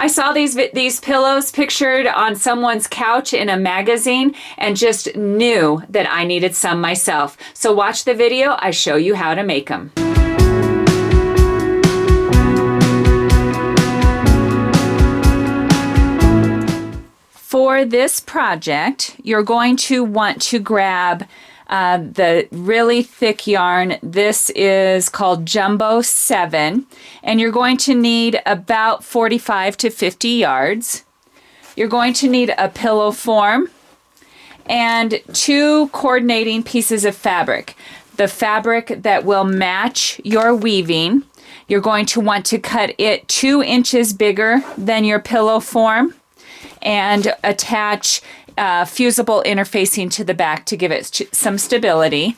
I saw these pillows pictured on someone's couch in a magazine and just knew that I needed some myself. So watch the video, I show you how to make them. For this project, you're going to want to grab the really thick yarn. This is called Jumbo 7, and you're going to need about 45 to 50 yards. You're going to need a pillow form and 2 coordinating pieces of fabric. The fabric that will match your weaving. You're going to want to cut it 2 inches bigger than your pillow form and attach fusible interfacing to the back to give it some stability.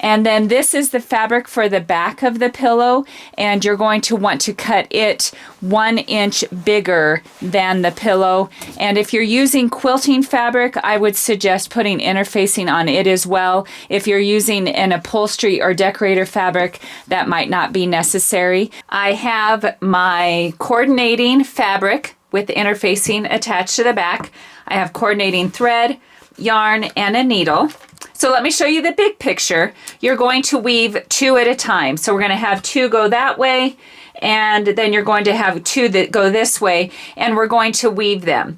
And then this is the fabric for the back of the pillow, and you're going to want to cut it 1 inch bigger than the pillow. And if you're using quilting fabric, I would suggest putting interfacing on it as well. If you're using an upholstery or decorator fabric, that might not be necessary. I have my coordinating fabric with the interfacing attached to the back. I have coordinating thread, yarn, and a needle. So let me show you the big picture. You're going to weave 2 at a time. So we're going to have 2 go that way, and then you're going to have 2 that go this way, and we're going to weave them.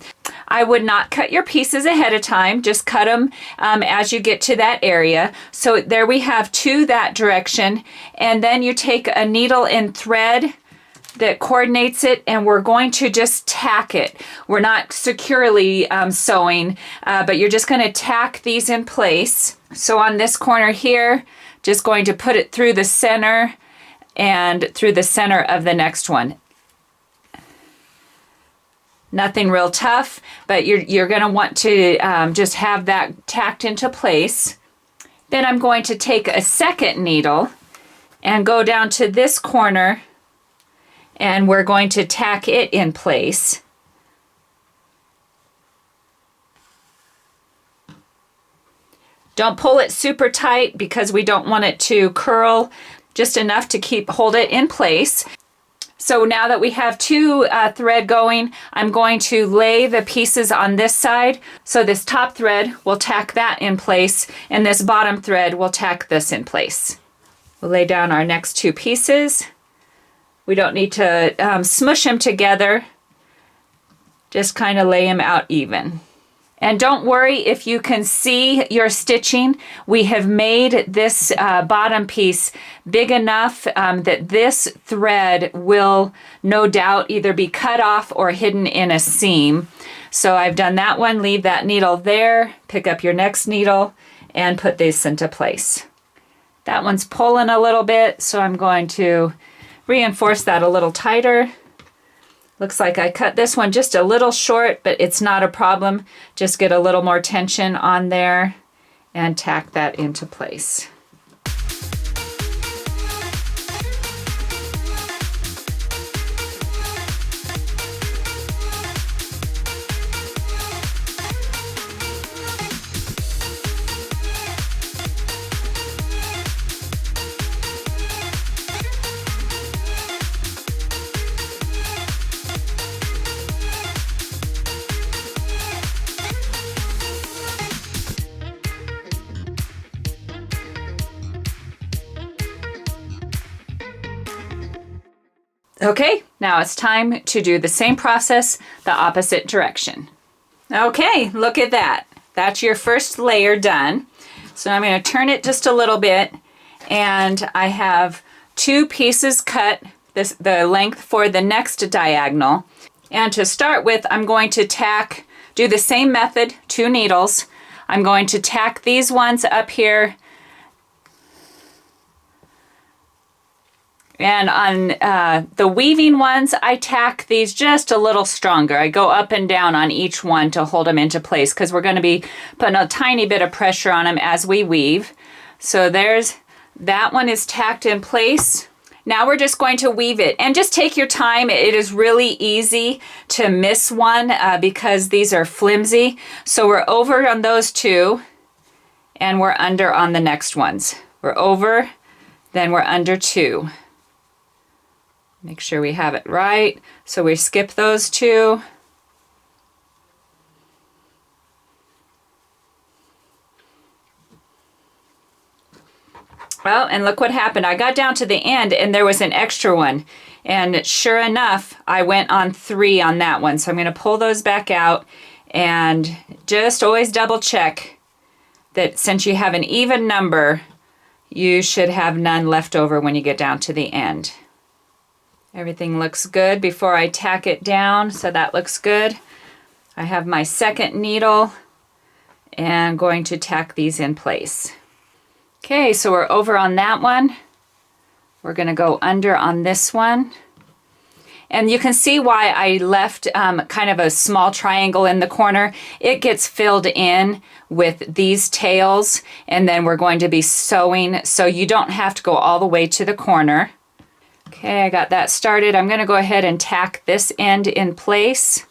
I would not cut your pieces ahead of time, just cut them as you get to that area. So there we have 2 that direction, and then you take a needle and thread that coordinates it, and we're going to just tack it. We're not securely sewing, but you're just going to tack these in place. So on this corner here, just going to put it through the center and through the center of the next one. Nothing real tough, but you're going to want to just have that tacked into place. Then I'm going to take a second needle and go down to this corner, and we're going to tack it in place. Don't pull it super tight because we don't want it to curl, just enough to hold it in place. So now that we have 2 thread going, I'm going to lay the pieces on this side. So this top thread will tack that in place, and this bottom thread will tack this in place. We'll lay down our next 2 pieces. We don't need to smush them together, just kind of lay them out even. And don't worry if you can see your stitching. We have made this bottom piece big enough that this thread will no doubt either be cut off or hidden in a seam. So I've done that one. Leave that needle there, pick up your next needle, and put this into place. That one's pulling a little bit, so I'm going to reinforce that a little tighter. Looks like I cut this one just a little short, but it's not a problem. Just get a little more tension on there and tack that into place. Okay, now it's time to do the same process, the opposite direction. Okay, look at that. That's your first layer done. So I'm going to turn it just a little bit, and I have 2 pieces cut, the length for the next diagonal. And to start with, I'm going to do the same method, 2 needles. I'm going to tack these ones up here. And on the weaving ones, I tack these just a little stronger. I go up and down on each one to hold them into place because we're going to be putting a tiny bit of pressure on them as we weave. So that one is tacked in place. Now we're just going to weave it, and just take your time. It is really easy to miss one because these are flimsy. So we're over on those 2, and we're under on the next ones. We're over, then we're under 2. Make sure we have it right. So we skip those two. Well, and look what happened. I got down to the end and there was an extra one. And sure enough, I went on 3 on that one. So I'm going to pull those back out and just always double check that since you have an even number, you should have none left over when you get down to the end. Everything looks good before I tack it down, so that looks good. I have my second needle and going to tack these in place. Okay, so we're over on that one. We're going to go under on this one. And you can see why I left kind of a small triangle in the corner. It gets filled in with these tails, and then we're going to be sewing, so you don't have to go all the way to the corner. Okay, I got that started. I'm going to go ahead and tack this end in place.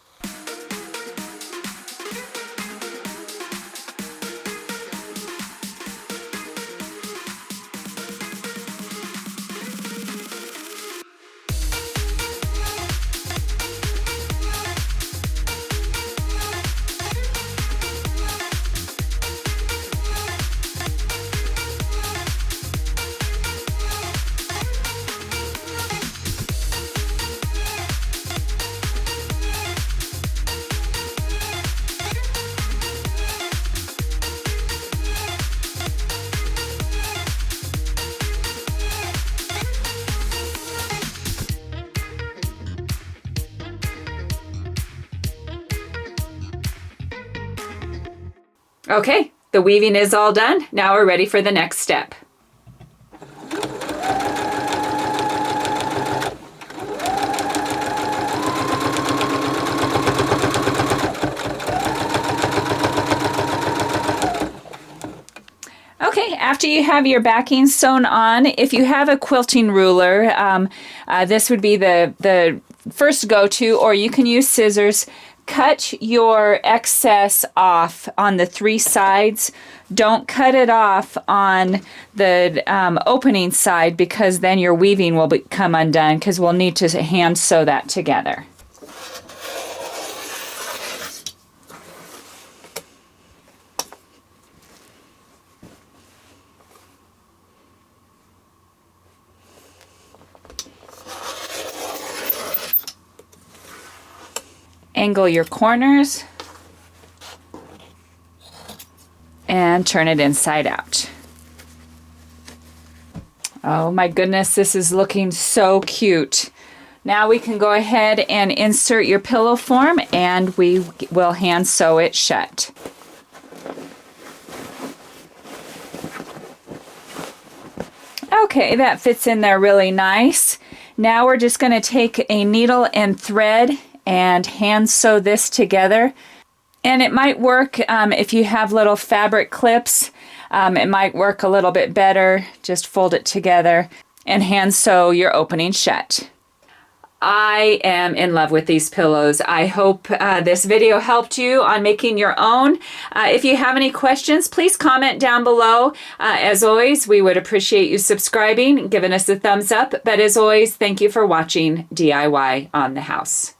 Okay, the weaving is all done. Now we're ready for the next step. Okay, after you have your backing sewn on, if you have a quilting ruler, this would be the first go-to, or you can use scissors. Cut your excess off on the 3 sides. Don't cut it off on the opening side, because then your weaving will become undone, because we'll need to hand sew that together. Angle your corners and turn it inside out. Oh my goodness, this is looking so cute. Now we can go ahead and insert your pillow form, and we will hand sew it shut. Okay, that fits in there really nice. Now we're just going to take a needle and thread and hand sew this together. And it might work if you have little fabric clips. It might work a little bit better. Just fold it together and hand sew your opening shut. I am in love with these pillows. I hope this video helped you on making your own. If you have any questions, please comment down below. As always, we would appreciate you subscribing, giving us a thumbs up. But as always, thank you for watching DIY on the House.